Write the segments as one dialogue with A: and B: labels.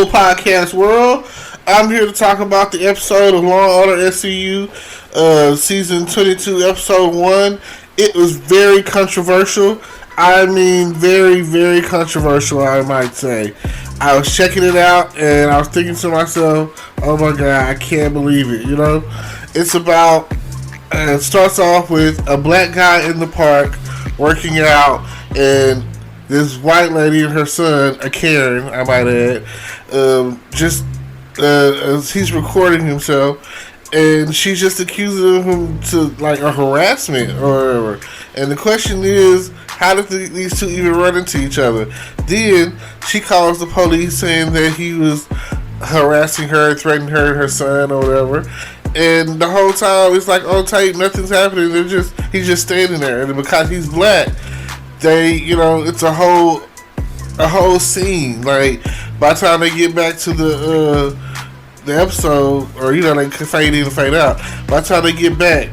A: Hello, podcast world. I'm here to talk about the episode of Law and Order SCU, season 22, episode 1. It was very controversial. I mean, very, very controversial, I might say. I was checking it out, and I was thinking to myself, oh my God, I can't believe it, you know? It's about, it starts off with a black guy in the park working out, and this white lady and her son, a Karen, I might add, as he's recording himself, and she's just accusing him to like a harassment or whatever. And the question is, how did these two even run into each other? Then she calls the police saying that he was harassing her, threatening her and her son or whatever. And the whole time it's like on tape, nothing's happening. He's just standing there, and because he's black, it's a whole scene. Like by the time they get back to the episode, or they fade in and fade out. By the time they get back,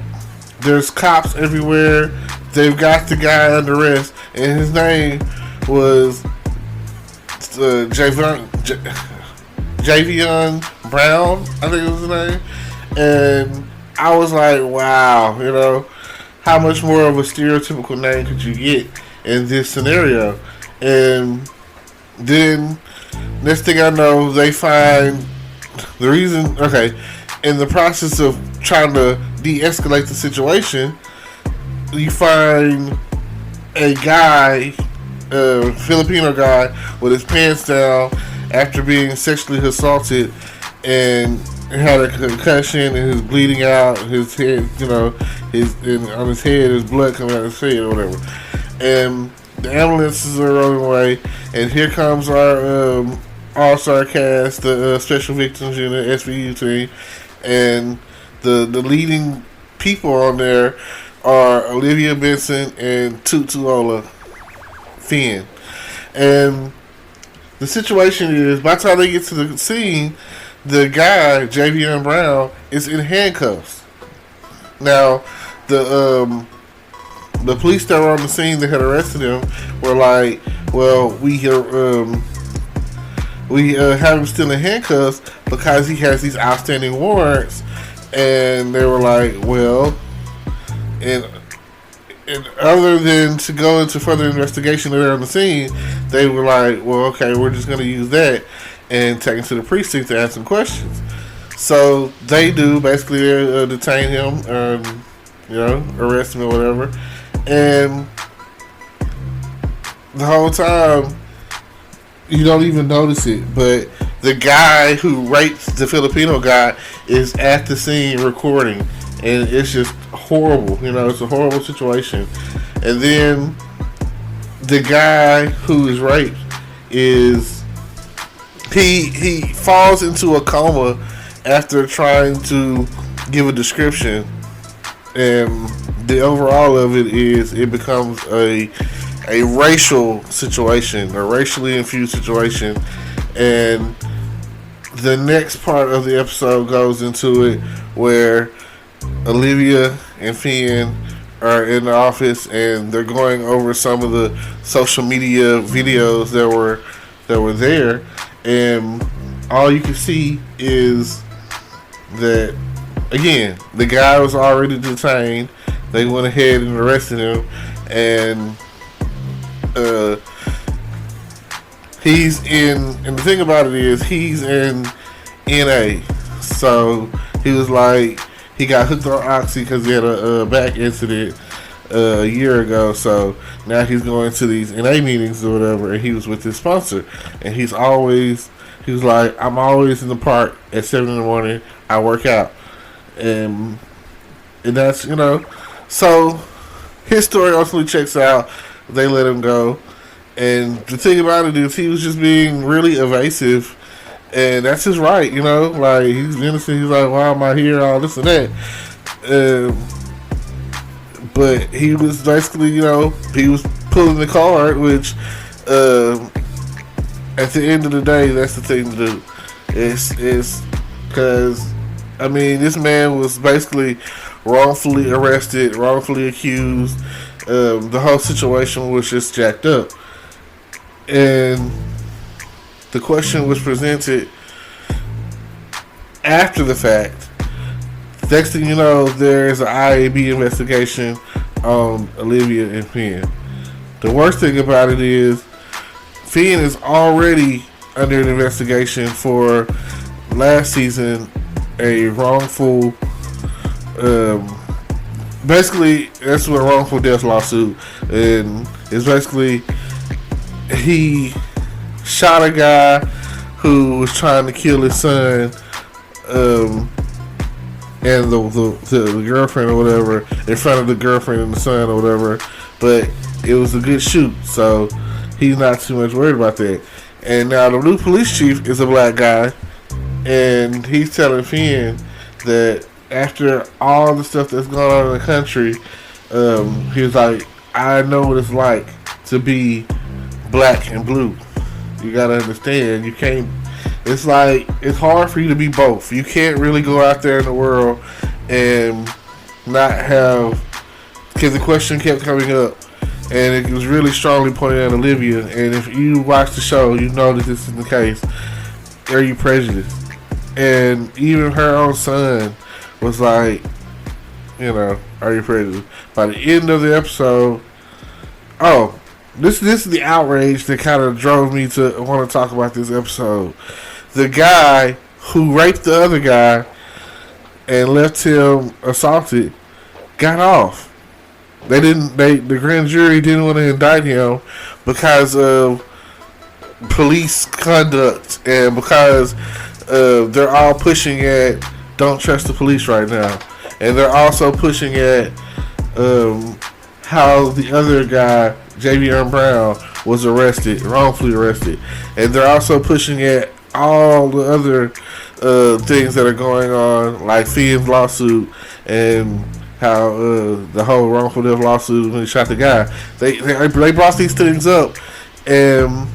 A: there's cops everywhere. They've got the guy under arrest, and his name was Javion Brown, I think it was his name. And I was like, wow, how much more of a stereotypical name could you get in this scenario? And then next thing I know, they find the reason. Okay, in the process of trying to de-escalate the situation, you find a guy, a Filipino guy, with his pants down after being sexually assaulted, and had a concussion and is bleeding out. His head, on his head, his blood coming out of his head or whatever. And the ambulances are rolling away, and here comes our all-star cast, the Special Victims Unit, SVU team, and the leading people on there are Olivia Benson and Tutuola Finn. And the situation is, by the time they get to the scene, the guy, Javion Brown, is in handcuffs. Now, the police that were on the scene that had arrested him were like, well, we have him still in handcuffs because he has these outstanding warrants. And they were like, well, and other than to go into further investigation there on the scene, they were like, well, okay, we're just going to use that and take him to the precinct to ask some questions. So they do, basically detain him, arrest him or whatever. And the whole time, you don't even notice it, but the guy who raped the Filipino guy is at the scene recording, and it's just horrible. It's a horrible situation. And then the guy who is raped he falls into a coma after trying to give a description, and the overall of it is it becomes a racial situation, a racially infused situation. And the next part of the episode goes into it where Olivia and Finn are in the office, and they're going over some of the social media videos that were there, and all you can see is that, again, the guy was already detained. They went ahead and arrested him, and he's in, and the thing about it is he's in NA. So he was like, he got hooked on Oxy because he had a back incident a year ago. So now he's going to these NA meetings or whatever, and he was with his sponsor, and he was like, I'm always in the park at 7 in the morning. I work out, and that's, so his story ultimately checks out. They let him go. And the thing about it is he was just being really evasive, and that's his right, like, he's innocent. He's like, why am I here, all this and that. But he was basically, he was pulling the card, which at the end of the day, that's the thing to do. It's because, this man was basically wrongfully arrested, wrongfully accused. The whole situation was just jacked up. And the question was presented after the fact. Next thing you know, there's an IAB investigation on Olivia and Finn. The worst thing about it is Finn is already under an investigation for last season a wrongful, basically that's what a wrongful death lawsuit, and it's basically he shot a guy who was trying to kill his son, and the girlfriend or whatever, in front of the girlfriend and the son or whatever, but it was a good shoot, so he's not too much worried about that. And now the new police chief is a black guy, and he's telling Finn that after all the stuff that's going on in the country, he was like, I know what it's like to be black and blue. You gotta understand, you can't, it's like, it's hard for you to be both. You can't really go out there in the world and not have, because the question kept coming up, and it was really strongly pointed at Olivia, and if you watch the show, you know that this is the case. Are you prejudiced? And even her own son was like, you know, are you prejudiced? By the end of the episode, this is the outrage that kind of drove me to want to talk about this episode. The guy who raped the other guy and left him assaulted got off. The grand jury didn't want to indict him because of police conduct and because they're all pushing at don't trust the police right now, and they're also pushing at how the other guy, Javion Brown, was wrongfully arrested, and they're also pushing at all the other things that are going on, like Finn's lawsuit and how the whole wrongful death lawsuit when he shot the guy. They brought these things up, and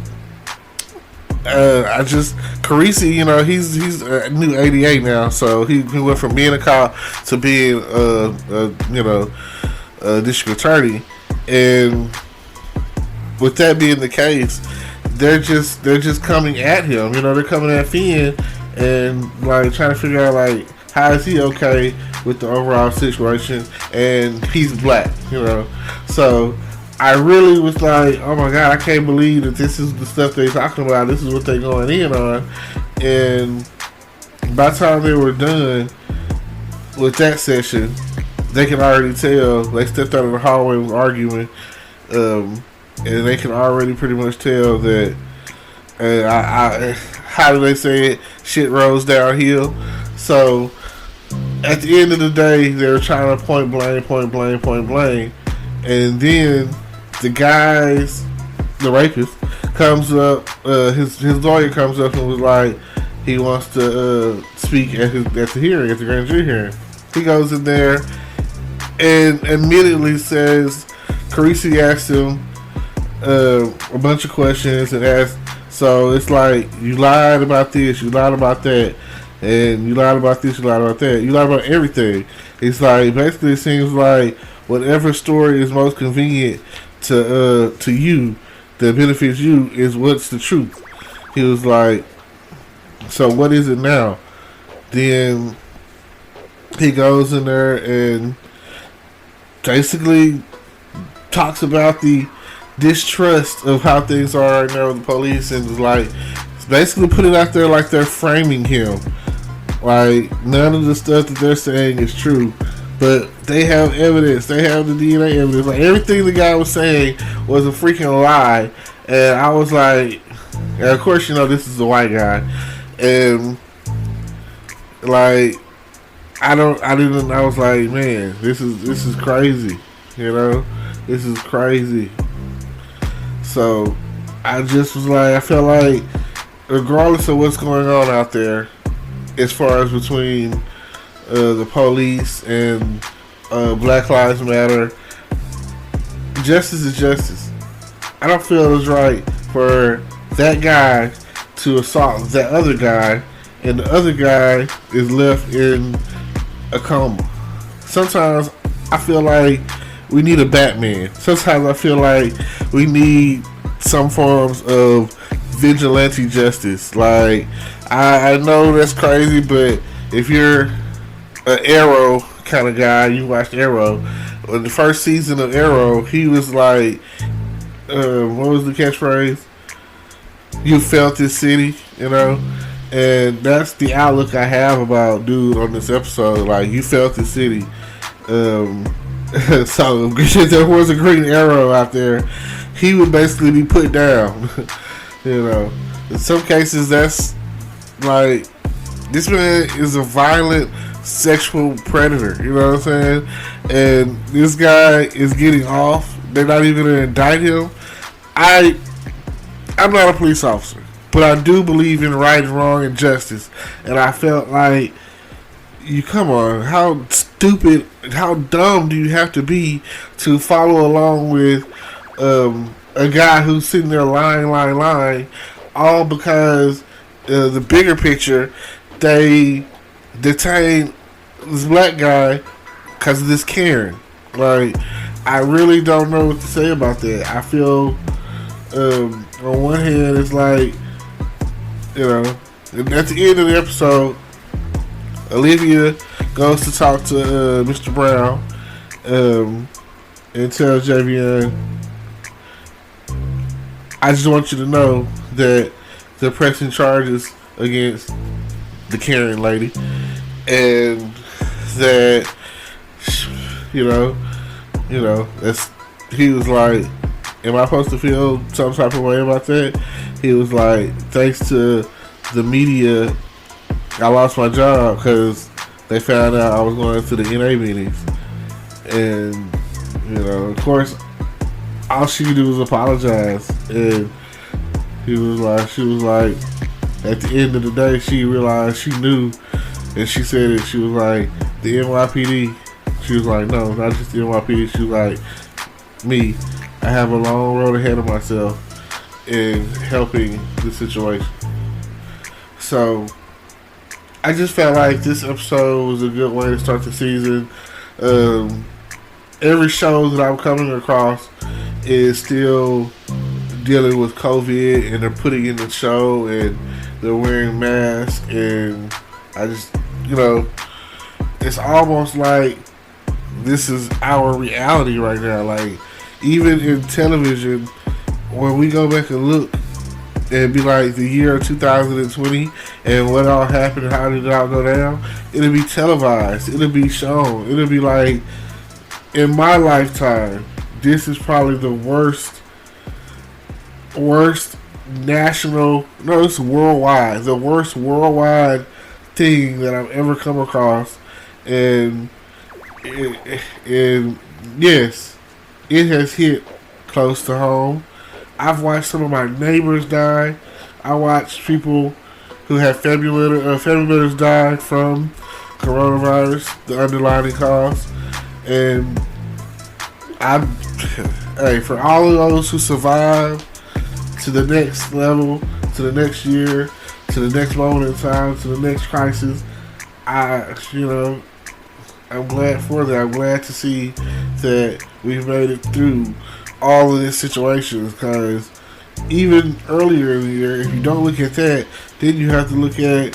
A: Carisi, you know, he's a new 88 now, so he went from being a cop to being a district attorney, and with that being the case, they're just coming at him. You know, they're coming at Finn and like trying to figure out like how is he okay with the overall situation, and he's black, you know. So I really was like, oh my god, I can't believe that this is the stuff they're talking about. This is what they're going in on. And by the time they were done with that session, they can already tell. They stepped out of the hallway and was arguing, and they can already pretty much tell that how do they say it? Shit rolls downhill. So at the end of the day, they were trying to point blame, and then the rapist comes up. His lawyer comes up and was like, he wants to speak at the hearing, at the grand jury hearing. He goes in there and immediately says, Carisi asked him a bunch of questions and asked. So it's like, you lied about this, you lied about that, and you lied about this, you lied about that, you lied about everything. It's like, basically it seems like whatever story is most convenient to you, that benefits you, is what's the truth. He was like, so what is it now? Then he goes in there and basically talks about the distrust of how things are right now with the police, and is like, basically put it out there like they're framing him. Like, none of the stuff that they're saying is true, but they have evidence. They have the DNA evidence. Like, everything the guy was saying was a freaking lie. And I was like, and of course, you know, this is a white guy, and like, I was like, man, this is crazy. You know, this is crazy. So I just was like, I felt like, regardless of what's going on out there, as far as between the police and Black Lives Matter, justice is justice. I don't feel it's right for that guy to assault that other guy, and the other guy is left in a coma. Sometimes I feel like we need a Batman. Sometimes I feel like we need some forms of vigilante justice. Like, I know that's crazy, but if you're an Arrow kind of guy, you watched Arrow. In the first season of Arrow, he was like, what was the catchphrase? You felt this city, you know? And that's the outlook I have about dude on this episode. Like, you felt the city. So if there was a green arrow out there, he would basically be put down. You know, in some cases, that's like, this man is a violent sexual predator. You know what I'm saying? And this guy is getting off. They're not even going to indict him. I'm not a police officer, but I do believe in right and wrong and justice. And I felt like, you come on, how stupid, how dumb do you have to be to follow along with a guy who's sitting there lying, all because the bigger picture, they detain this black guy because of this Karen. Like, I really don't know what to say about that. I feel, on one hand, it's like, you know, at the end of the episode, Olivia goes to talk to Mr. Brown and tells Javion, I just want you to know that they're pressing charges against the Karen lady, and that, you know, that's, he was like, am I supposed to feel some type of way about that? He was like, thanks to the media, I lost my job because they found out I was going to the NA meetings. And, you know, of course, all she could do was apologize. And she was like, at the end of the day, she realized she knew. And she said it, she was like, the NYPD. She was like, no, not just the NYPD. She was like, me, I have a long road ahead of myself in helping the situation. So, I just felt like this episode was a good way to start the season. Every show that I'm coming across is still dealing with COVID, and they're putting in the show, and they're wearing masks, and I just, you know, it's almost like this is our reality right now. Like, even in television, when we go back and look, and be like the year 2020 and what all happened and how did it all go down, it'll be televised, it'll be shown, it'll be like, in my lifetime, this is probably the worst national, no, it's worldwide, the worst worldwide thing that I've ever come across. And yes, it has hit close to home. I've watched some of my neighbors die. I watched people who have family members die from coronavirus, the underlying cause. And hey, for all of those who survive to the next level, to the next year, to the next moment in time, to the next crisis, I'm glad for that. I'm glad to see that we've made it through all of these situations, because even earlier in the year, if you don't look at that, then you have to look at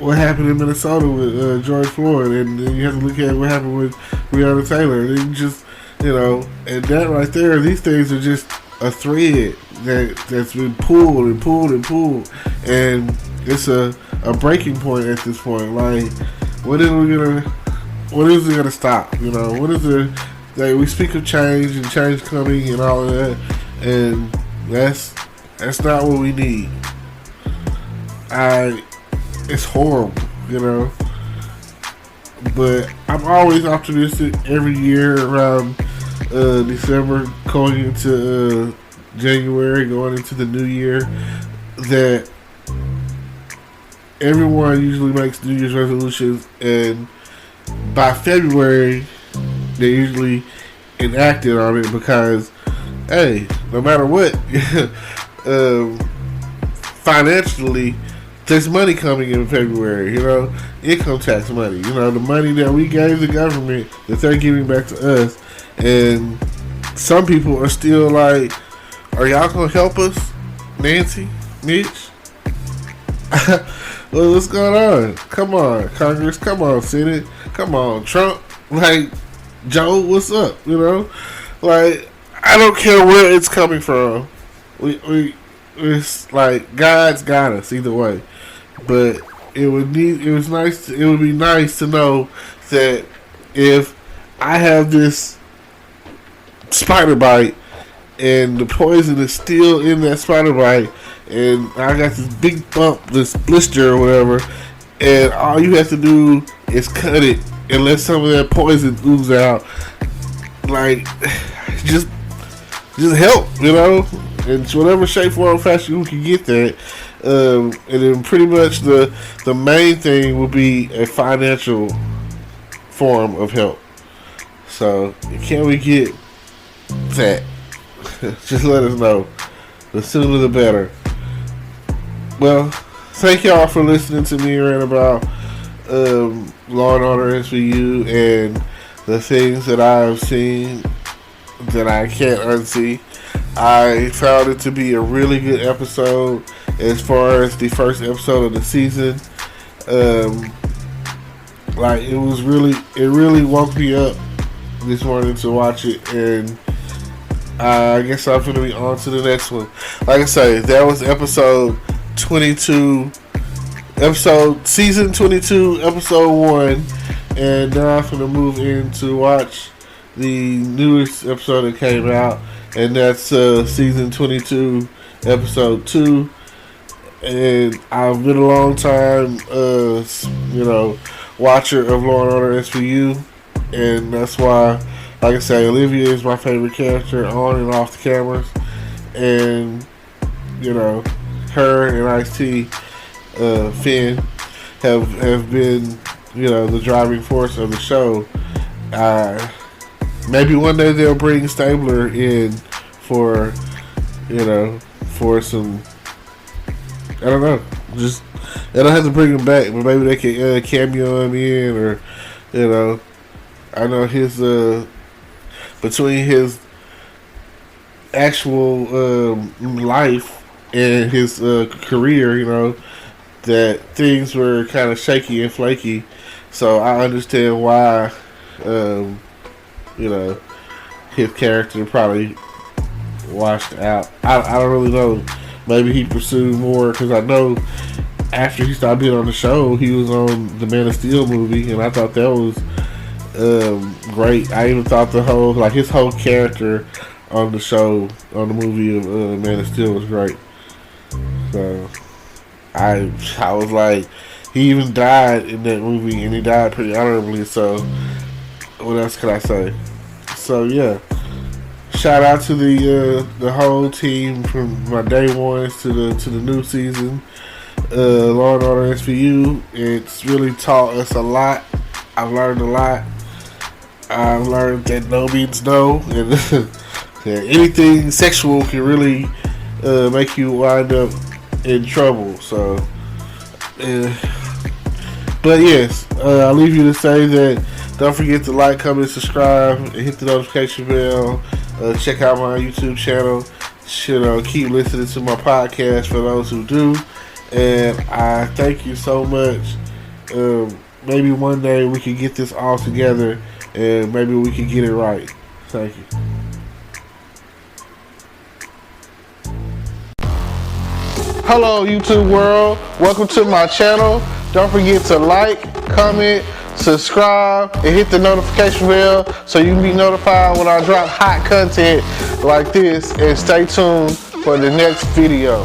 A: what happened in Minnesota with George Floyd, and then you have to look at what happened with Breonna Taylor, and then just, and that right there, these things are just a thread that's been pulled and pulled and pulled, and it's a breaking point at this point. Like, when is it gonna stop? What is it? Like, we speak of change and change coming and all of that, and that's not what we need. It's horrible, but I'm always optimistic every year around December, going into January, going into the new year, that everyone usually makes New Year's resolutions, and by February they usually enacted on it, because, hey, no matter what, financially, there's money coming in February, income tax money, the money that we gave the government that they're giving back to us. And some people are still like, are y'all gonna help us? Nancy, Mitch. Well, what's going on? Come on, Congress. Come on, Senate. Come on, Trump. Like, Joe, what's up? You know, like, I don't care where it's coming from. It's like God's got us either way. But it would be nice to know that if I have this spider bite and the poison is still in that spider bite, and I got this big bump, this blister or whatever, and all you have to do is cut it and let some of that poison ooze out. Like, just help, you know, in whatever shape, form, or fashion you can get that. And then pretty much the main thing will be a financial form of help. So, can we get that? Just let us know. The sooner the better. Well, thank y'all for listening to me rant about Law and Order SVU and the things that I have seen that I can't unsee. I found it to be a really good episode as far as the first episode of the season. Like, it really woke me up this morning to watch it, and I guess I'm going to be on to the next one. Like I say, that was episode 22, season 22, episode 1, and now I'm going to move in to watch the newest episode that came out, and that's season 22, episode 2. And I've been a long time, watcher of Law and Order SVU, and that's why, like I say, Olivia is my favorite character on and off the cameras, and her and Ice-T, Finn, have been, the driving force of the show. Maybe one day they'll bring Stabler in for some, I don't know, just, they don't have to bring him back, but maybe they can cameo him in, or, I know his, between his actual life and his career, that things were kind of shaky and flaky, so I understand why, his character probably washed out. I don't really know. Maybe he pursued more, because I know after he stopped being on the show, he was on the Man of Steel movie, and I thought that was great. I even thought his whole character on the show, on the movie of Man of Steel was great. So I was like, he even died in that movie, and he died pretty honorably. So what else can I say? So yeah, shout out to the whole team from my day ones to the new season. Law and Order SVU. It's really taught us a lot. I've learned a lot. I've learned that no means no, and anything sexual can really make you wind up in trouble. So, but yes, I'll leave you to say that don't forget to like, comment, subscribe, and hit the notification bell. Check out my YouTube channel. Keep listening to my podcast for those who do. And I thank you so much. Maybe one day we can get this all together, and maybe we can get it right. Thank you. Hello, YouTube world. Welcome to my channel. Don't forget to like, comment, subscribe, and hit the notification bell so you can be notified when I drop hot content like this. And stay tuned for the next video.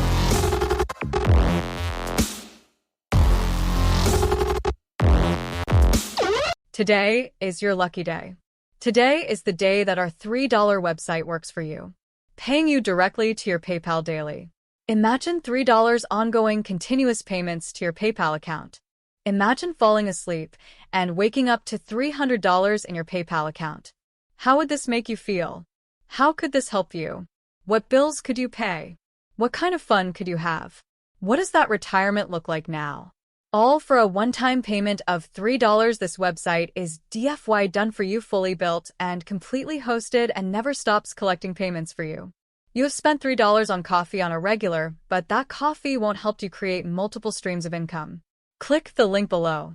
B: Today is your lucky day. Today is the day that our $3 website works for you, paying you directly to your PayPal daily. Imagine $3 ongoing continuous payments to your PayPal account. Imagine falling asleep and waking up to $300 in your PayPal account. How would this make you feel? How could this help you? What bills could you pay? What kind of fun could you have? What does that retirement look like now? All for a one-time payment of $3. This website is DFY done for you, fully built and completely hosted, and never stops collecting payments for you. You have spent $3 on coffee on a regular, but that coffee won't help you create multiple streams of income. Click the link below.